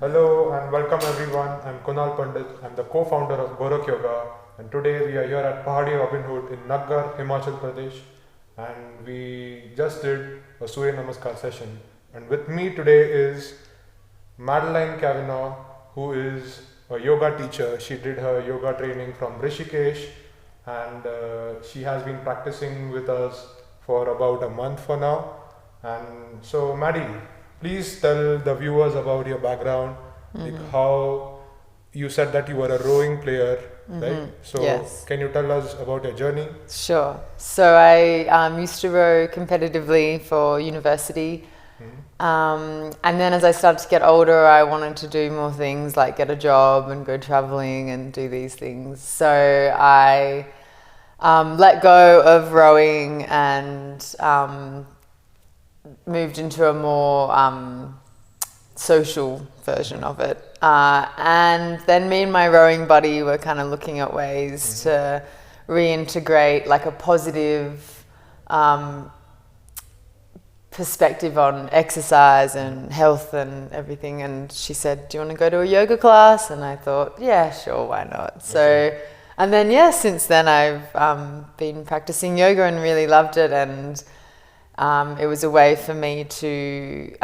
Hello and welcome everyone. I'm Kunal Pandit. I'm the co-founder of Gorakhyoga, and today we are here at Pahadi Robin Hood in Naggar, Himachal Pradesh, and we just did a Surya Namaskar session. And with me today is Madeline, who is a yoga teacher. She did her yoga training from Rishikesh, and she has been practicing with us for about a month for now. And so, Maddie, please tell the viewers about your background, like how you said that you were a rowing player, right? So, Yes. can you tell us about your journey? Sure. So I used to row competitively for university. And then as I started to get older, I wanted to do more things like get a job and go traveling and do these things. So I let go of rowing and moved into a more social version of it. And then me and my rowing buddy were kind of looking at ways to reintegrate like a positive perspective on exercise and health and everything. And she said, do you want to go to a yoga class? And I thought, yeah, sure, why not? So, and then, yeah, since then I've been practicing yoga and really loved it. And it was a way for me to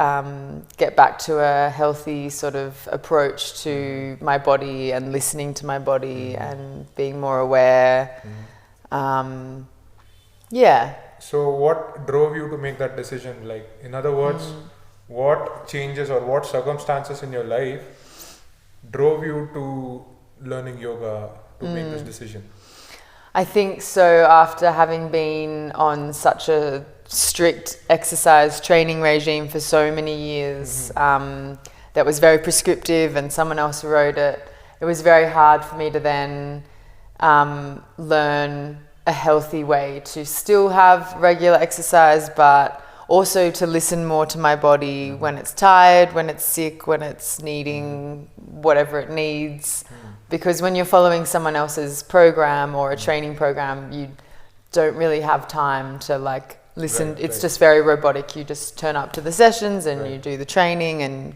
get back to a healthy sort of approach to my body and listening to my body and being more aware. Yeah. So, what drove you to make that decision? Like, in other words, what changes or what circumstances in your life drove you to learning yoga to make this decision? I think so. After having been on such a strict exercise training regime for so many years, that was very prescriptive, and someone else wrote it. It was very hard for me to then learn a healthy way to still have regular exercise, but also to listen more to my body when it's tired, when it's sick, when it's needing whatever it needs. Because when you're following someone else's program or a training program, you don't really have time to like listen. It's just very robotic. You just turn up to the sessions and you do the training. And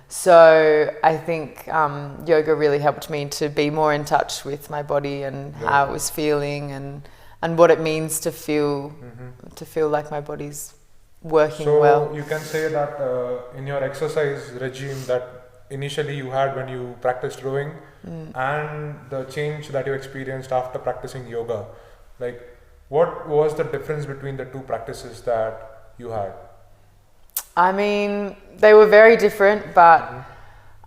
so I think yoga really helped me to be more in touch with my body and how it was feeling and what it means to feel like my body's working well. So you can say that in your exercise regime that initially you had when you practiced rowing and the change that you experienced after practicing yoga, like what was the difference between the two practices that you had? I mean, they were very different, but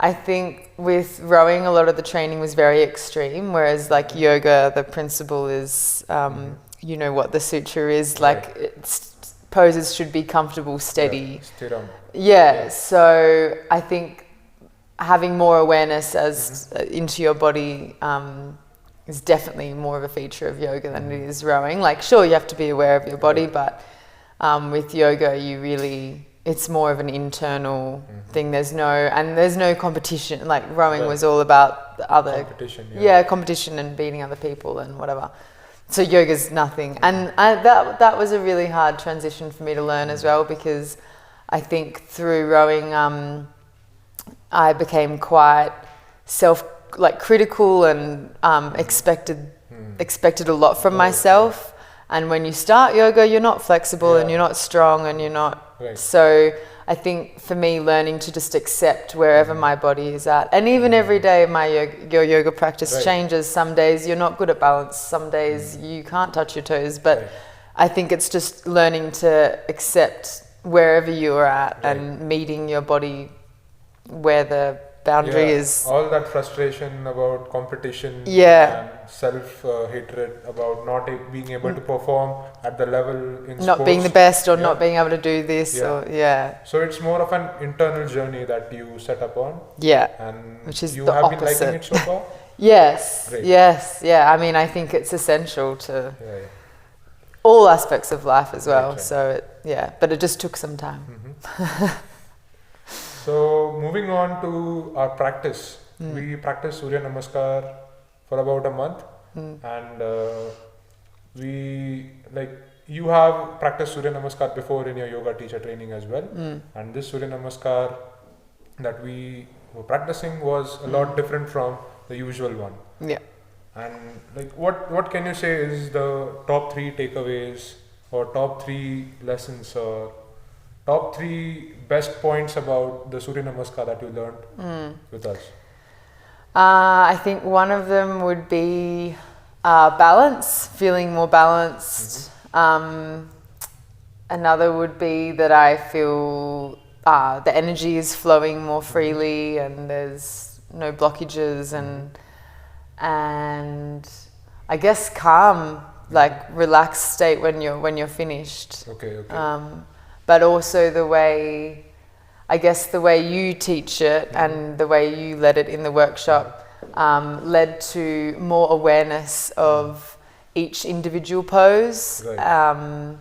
I think with rowing, a lot of the training was very extreme, whereas like yoga, the principle is, you know what the sutra is, like poses should be comfortable, steady. Yeah, so I think having more awareness as into your body is definitely more of a feature of yoga than it is rowing. Like, sure, you have to be aware of your body, but with yoga, it's more of an internal thing. There's no competition. Like rowing was all about the other competition and beating other people and whatever. So yoga's nothing. And that was a really hard transition for me to learn as well, because I think through rowing, I became quite critical and expected a lot from myself. And when you start yoga, you're not flexible and you're not strong and you're not. So I think for me, learning to just accept wherever my body is at, and even every day your yoga practice changes. Some days you're not good at balance. Some days you can't touch your toes. But I think it's just learning to accept wherever you are at and meeting your body where the boundary is. All that frustration about competition and self-hatred about not being able to perform at the level in not sports. Being the best or not being able to do this So it's more of an internal journey that you set up on. And which is you the have opposite. been liking it so far? Yes. I mean, I think it's essential to all aspects of life as well. So but it just took some time. So moving on to our practice, we practiced Surya Namaskar for about a month, and we you have practiced Surya Namaskar before in your yoga teacher training as well, and this Surya Namaskar that we were practicing was a lot different from the usual one. Yeah. And like, what can you say is the top 3 takeaways or top 3 lessons or top 3 best points about the Surya Namaskar that you learned with us? I think one of them would be balance, feeling more balanced. Another would be that I feel the energy is flowing more freely and there's no blockages, and I guess calm, like relaxed state when you're finished. Okay. But also the way you teach it and the way you led it in the workshop led to more awareness of each individual pose. Right.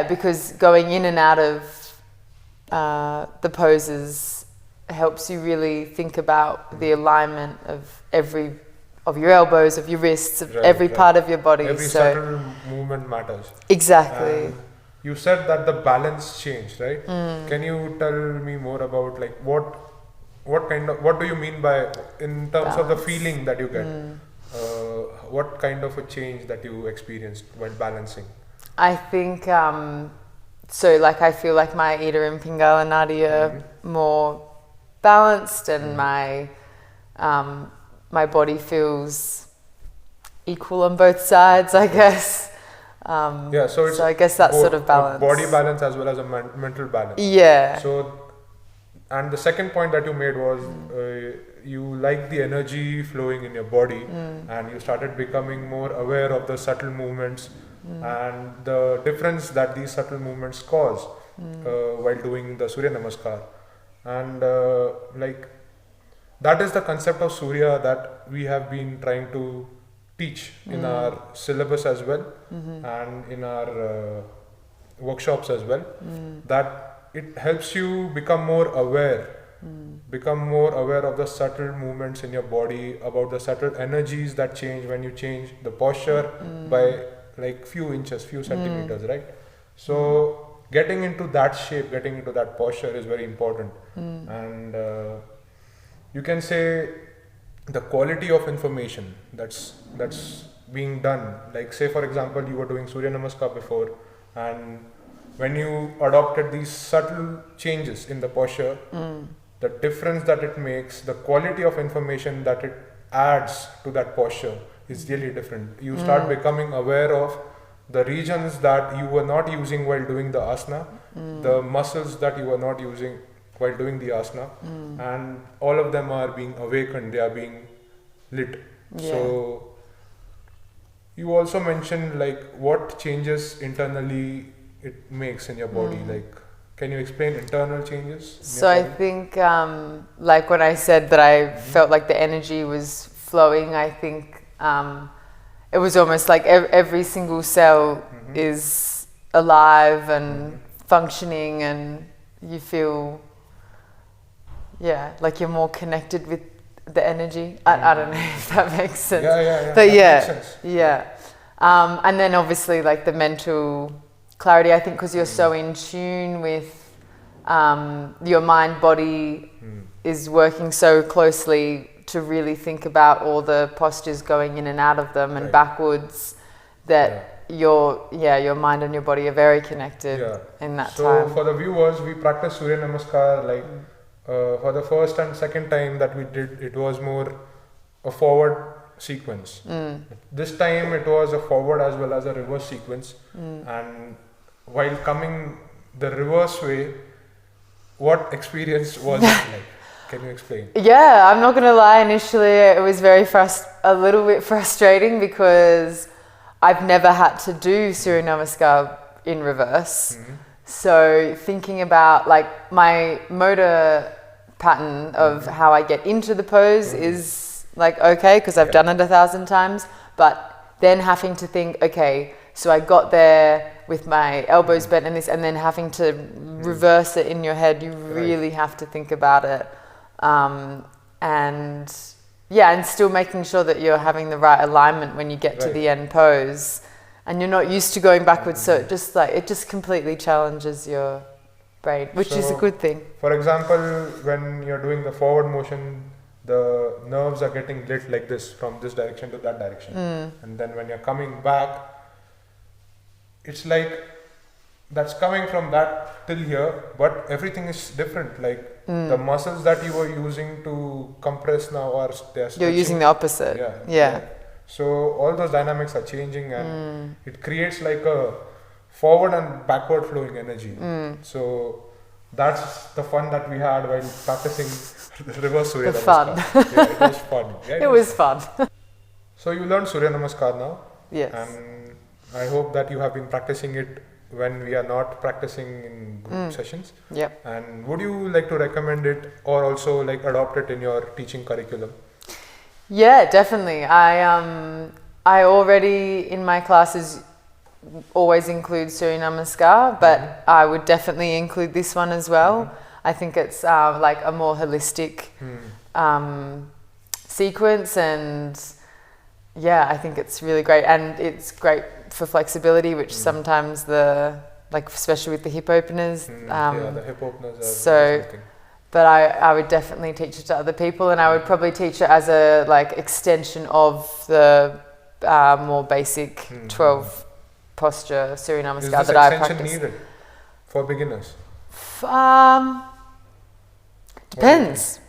Because going in and out of the poses helps you really think about the alignment of your elbows, of your wrists, of every part of your body. Every subtle movement matters. Exactly. And you said that the balance changed, right? Can you tell me more about like what do you mean by in terms of the feeling that you get? What kind of a change that you experienced while balancing? I think I feel like my Ida and Pingala Nadi are more balanced, and my body feels equal on both sides, I guess. So I guess that's sort of balance. Body balance as well as a mental balance. Yeah. So, and the second point that you made was you like the energy flowing in your body, and you started becoming more aware of the subtle movements and the difference that these subtle movements cause while doing the Surya Namaskar. And that is the concept of Surya that we have been trying to teach in our syllabus as well, and in our workshops as well, that it helps you become more aware of the subtle movements in your body, about the subtle energies that change when you change the posture by like few inches, few centimeters, right? So getting into that shape, getting into that posture is very important. And you can say the quality of information that's being done, like say for example you were doing Surya Namaskar before, and when you adopted these subtle changes in the posture, the difference that it makes, the quality of information that it adds to that posture is really different. You start becoming aware of the regions that you were not using while doing the asana, the muscles that you were not using while doing the asana, and all of them are being awakened, they are being lit. Yeah. So you also mentioned like what changes internally it makes in your body. Like, can you explain internal changes? So I think like when I said that I felt like the energy was flowing, I think it was almost like every single cell is alive and functioning, and you feel like you're more connected with the energy. I don't know if that makes sense. Yeah. But that makes sense. And then obviously like the mental clarity, I think, because you're so in tune with your mind body is working so closely to really think about all the postures going in and out of them and backwards, that your mind and your body are very connected in that time. So for the viewers, we practice Surya Namaskar like for the first and second time that we did, it was more a forward sequence. This time it was a forward as well as a reverse sequence, and while coming the reverse way, what experience was it like? Can you explain? Yeah, I'm not gonna lie, initially it was a little bit frustrating because I've never had to do Surya Namaskar in reverse. So thinking about like my motor pattern of how I get into the pose is like okay, because I've done it 1,000 times, but then having to think, okay, so I got there with my elbows bent and this, and then having to reverse it in your head, you really have to think about it. And still making sure that you're having the right alignment when you get to the end pose. and you're not used to going backwards, so it just completely challenges your brain, which is a good thing. For example, when you're doing the forward motion, the nerves are getting lit like this from this direction to that direction, and then when you're coming back, it's like that's coming from that till here, but everything is different. Like the muscles that you were using to compress now are they're You're using the opposite. Yeah. So all those dynamics are changing, and it creates like a forward and backward flowing energy. So that's the fun that we had while practicing the reverse Surya Namaskar. Yeah, it was fun. Yeah, it was fun. So you learned Surya Namaskar now. Yes. And I hope that you have been practicing it when we are not practicing in group sessions. Yep. And would you like to recommend it or also like adopt it in your teaching curriculum? Yeah, definitely. I already in my classes always include Surya Namaskar, but I would definitely include this one as well. I think it's like a more holistic sequence, and yeah, I think it's really great, and it's great for flexibility, which sometimes especially with the hip openers. The hip openers are something. But I would definitely teach it to other people, and I would probably teach it as a extension of the more basic 12 posture Surya Namaskar that I practice. Is this extension needed for beginners? Depends.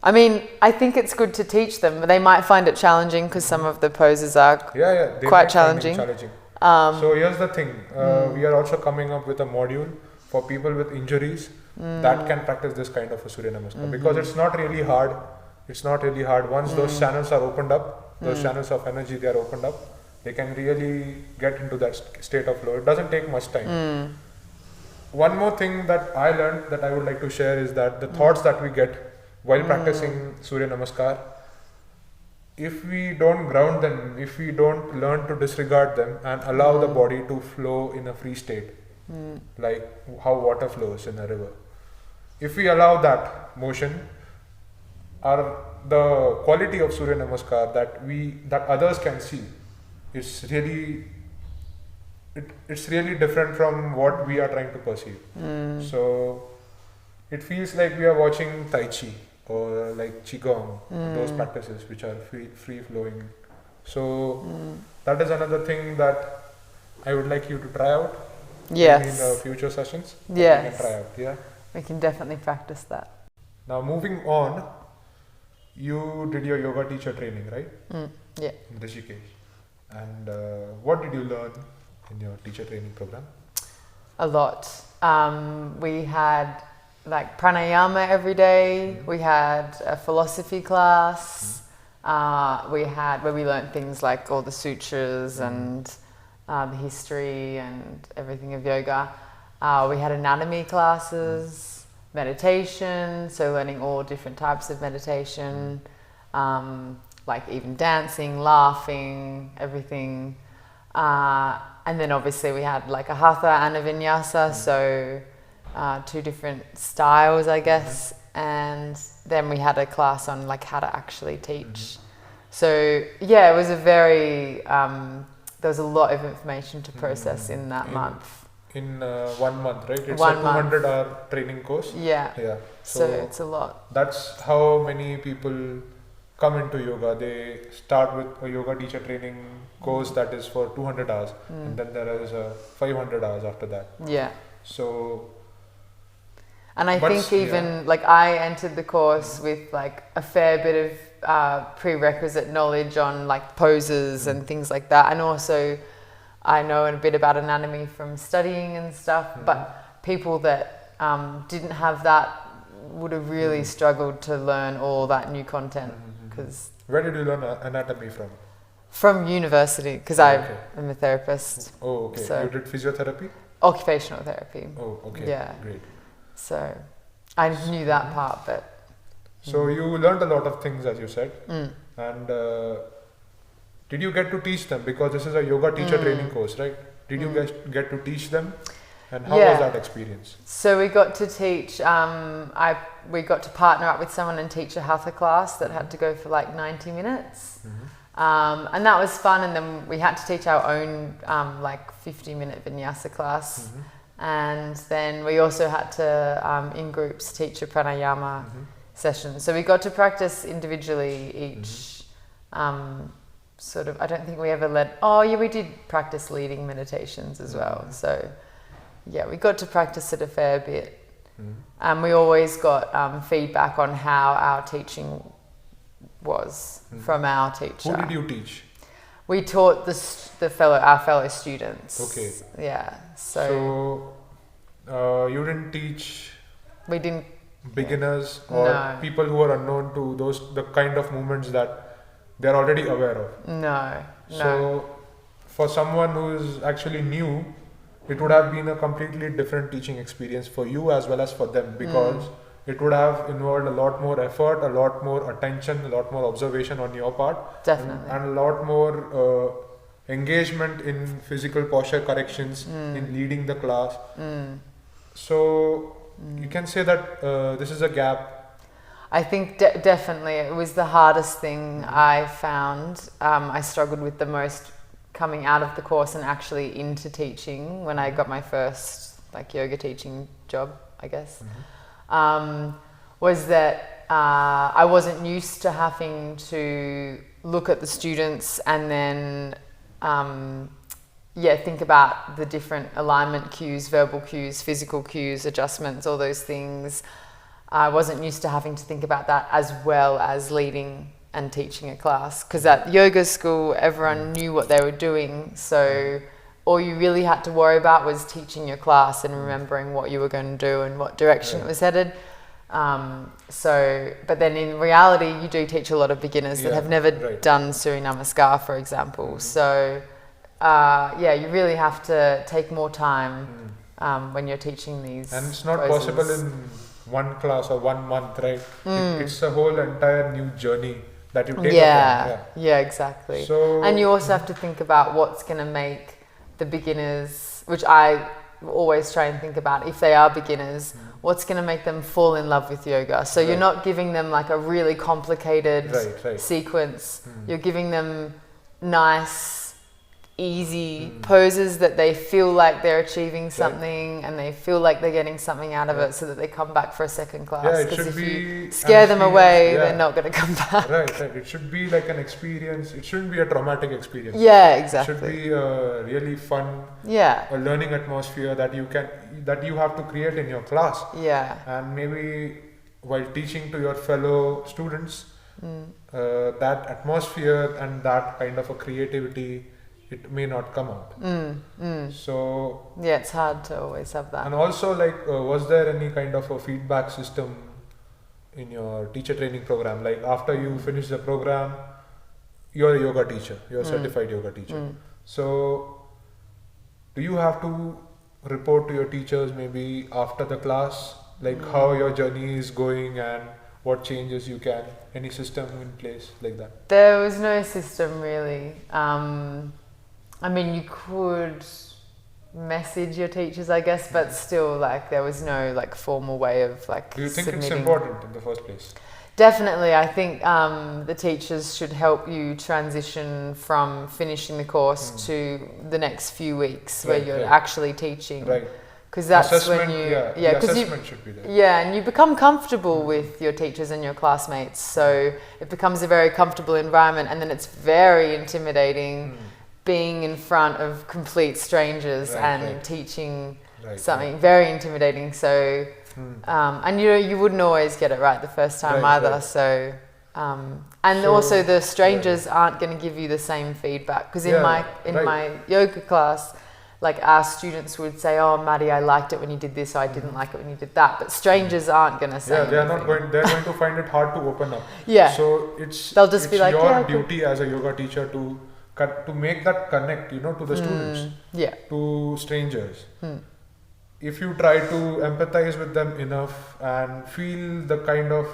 I mean, I think it's good to teach them, but they might find it challenging because some of the poses are quite challenging. So here's the thing, we are also coming up with a module for people with injuries that can practice this kind of a Surya Namaskar, because it's not really hard. Once those channels are opened up, those channels of energy, they are opened up, they can really get into that state of flow. It doesn't take much time. One more thing that I learned that I would like to share is that the thoughts that we get while practicing Surya Namaskar, if we don't ground them, if we don't learn to disregard them and allow the body to flow in a free state, like how water flows in a river, if we allow that motion, the quality of Surya Namaskar that others can see, it's really different from what we are trying to perceive. So it feels like we are watching Tai Chi or like Qigong, those practices which are free flowing. So that is another thing that I would like you to try out. Yes. In the future sessions. Yes. We can try out. Yeah. We can definitely practice that. Now moving on, you did your yoga teacher training, right? Yeah. In Rishikesh. And what did you learn in your teacher training program? A lot. We had pranayama every day. We had a philosophy class. We had where we learned things like all the sutras and the history and everything of yoga. We had anatomy classes, meditation, so learning all different types of meditation, like even dancing, laughing, everything. And then obviously we had like a hatha and a vinyasa, so two different styles, I guess. And then we had a class on like how to actually teach. So yeah, it was a very, there was a lot of information to process in that month. In 1 month, right? It's 1 a month. 200-hour training course. Yeah. Yeah. So it's a lot. That's how many people come into yoga. They start with a yoga teacher training course that is for 200 hours, and then there is 500 hours after that. Yeah. So. And I think even like I entered the course with like a fair bit of prerequisite knowledge on like poses and things like that, and also I know a bit about anatomy from studying and stuff, but people that didn't have that would have really struggled to learn all that new content. Cause where did you learn anatomy from? From university, because I'm a therapist. Oh, okay. So you did physiotherapy? Occupational therapy. Oh, okay. Yeah. Great. So I knew that part, but. So you learned a lot of things, as you said. And did you get to teach them? Because this is a yoga teacher training course, right? Did you guys get to teach them? And how was that experience? So we got to teach, we got to partner up with someone and teach a hatha class that had to go for like 90 minutes. And that was fun. And then we had to teach our own 50-minute vinyasa class. And then we also had to, in groups, teach a pranayama session. So we got to practice individually each I don't think we ever we did practice leading meditations as well. So yeah, we got to practice it a fair bit. And we always got feedback on how our teaching was from our teacher. Who did you teach? We taught our fellow students. Okay. Yeah. So you didn't teach. We didn't. Beginners or people who are unknown to the kind of movements that they're already aware of. No. So for someone who is actually new, it would have been a completely different teaching experience for you as well as for them, because it would have involved a lot more effort, a lot more attention, a lot more observation on your part. Definitely. And a lot more engagement in physical posture corrections, in leading the class. So you can say that this is a gap. I think definitely it was the hardest thing I found. I struggled with the most coming out of the course and actually into teaching when I got my first yoga teaching job, I guess. Was that I wasn't used to having to look at the students and then think about the different alignment cues, verbal cues, physical cues, adjustments, all those things. I wasn't used to having to think about that as well as leading and teaching a class, because at yoga school everyone knew what they were doing, so all you really had to worry about was teaching your class and remembering what you were going to do and what direction it was headed. But then in reality you do teach a lot of beginners that have never done Surya Namaskar, for example. So you really have to take more time when you're teaching these. And it's not possible in one class or 1 month, right? It's a whole entire new journey that you take upon. Yeah, exactly. So, and you also have to think about what's going to make the beginners, which I always try and think about, if they are beginners, what's going to make them fall in love with yoga. So you're not giving them a really complicated sequence. You're giving them nice, easy poses that they feel like they're achieving something and they feel like they're getting something out of it, so that they come back for a second class. Because if you scare them away, they're not going to come back. Right. It should be like an experience. It shouldn't be a traumatic experience. Yeah, exactly. It should be a really fun, a learning atmosphere that you have to create in your class. Yeah. And maybe while teaching to your fellow students, that atmosphere and that kind of a creativity, it may not come out. So it's hard to always have that. And also, was there any kind of a feedback system in your teacher training program? Like after you finish the program, you're a yoga teacher, you're a certified yoga teacher. So do you have to report to your teachers maybe after the class, how your journey is going and what changes you can, any system in place like that? There was no system really. You could message your teachers, I guess, but still, there was no formal way of Do you think submitting. It's important in the first place? Definitely. I think the teachers should help you transition from finishing the course to the next few weeks where you're actually teaching. Right. Because that's assessment, when you the assessment should be there. and you become comfortable with your teachers and your classmates, so it becomes a very comfortable environment, and then it's very intimidating being in front of complete strangers and teaching something very intimidating. So and you wouldn't always get it right the first time either. So also the strangers aren't going to give you the same feedback, because in my yoga class, our students would say, "Oh, Maddie, I liked it when you did this, or I didn't like it when you did that." But strangers aren't going to say anything. They're going to find it hard to open up. So they'll just be your duty as a yoga teacher to make that connect, to the students, to strangers. If you try to empathize with them enough and feel the kind of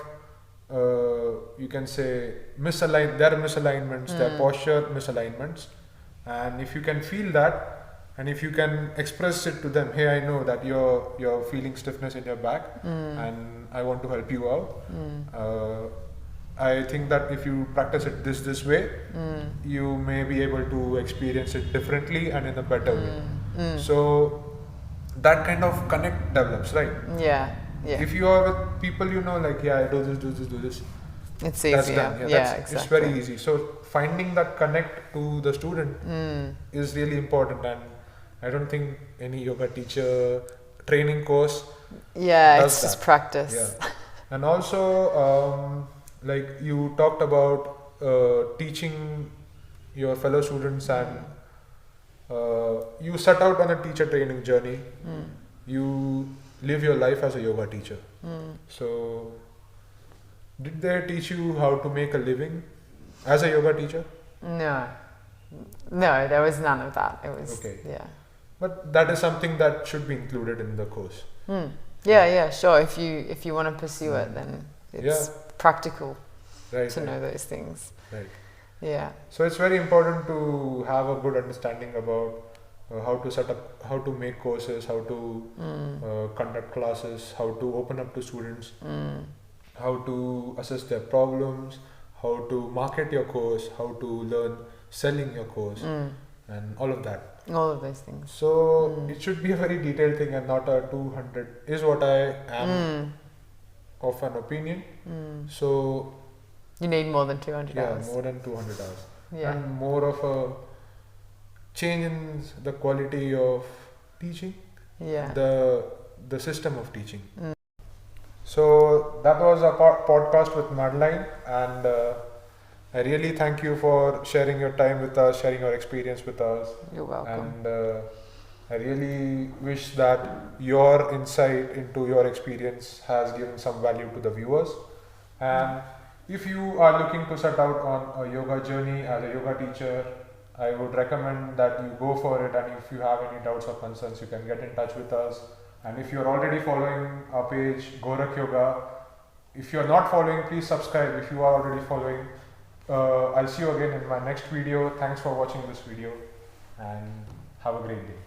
you can say their misalignments, their posture misalignments, and if you can feel that, and if you can express it to them, hey, I know that you're feeling stiffness in your back, and I want to help you out. I think that if you practice it this way, you may be able to experience it differently and in a better way. So that kind of connect develops, right? Yeah. Yeah. If you are with people, you know, like, yeah, do this, do this, do this. It's That's easier. done. Yeah, It's exactly. very easy. So finding that connect to the student is really important, and I don't think any yoga teacher training course Yeah, does it's just that. practice. Yeah. And also, like you talked about teaching your fellow students, and you set out on a teacher training journey. You live your life as a yoga teacher. So, did they teach you how to make a living as a yoga teacher? No. No, there was none of that. It was, Okay. yeah. But that is something that should be included in the course. Yeah, sure. If you want to pursue it, then it's practical Right. to know those things. Right. Yeah. So it's very important to have a good understanding about how to set up, how to make courses, how to conduct classes, how to open up to students, how to assess their problems, how to market your course, how to learn selling your course, and all of that. All of those things. So it should be a very detailed thing and not a 200 is what I am of an opinion. So you need more than 200 hours. more than 200 hours. Yeah. And more of a change in the quality of teaching, Yeah. the system of teaching. So that was a podcast with Madeline, and I really thank you for sharing your time with us, sharing your experience with us. You're welcome. And I really wish that your insight into your experience has given some value to the viewers. And if you are looking to set out on a yoga journey as a yoga teacher, I would recommend that you go for it. And if you have any doubts or concerns, you can get in touch with us. And if you're already following our page, Gorakhyoga, if you're not following, please subscribe. If you are already following, I'll see you again in my next video. Thanks for watching this video, and have a great day.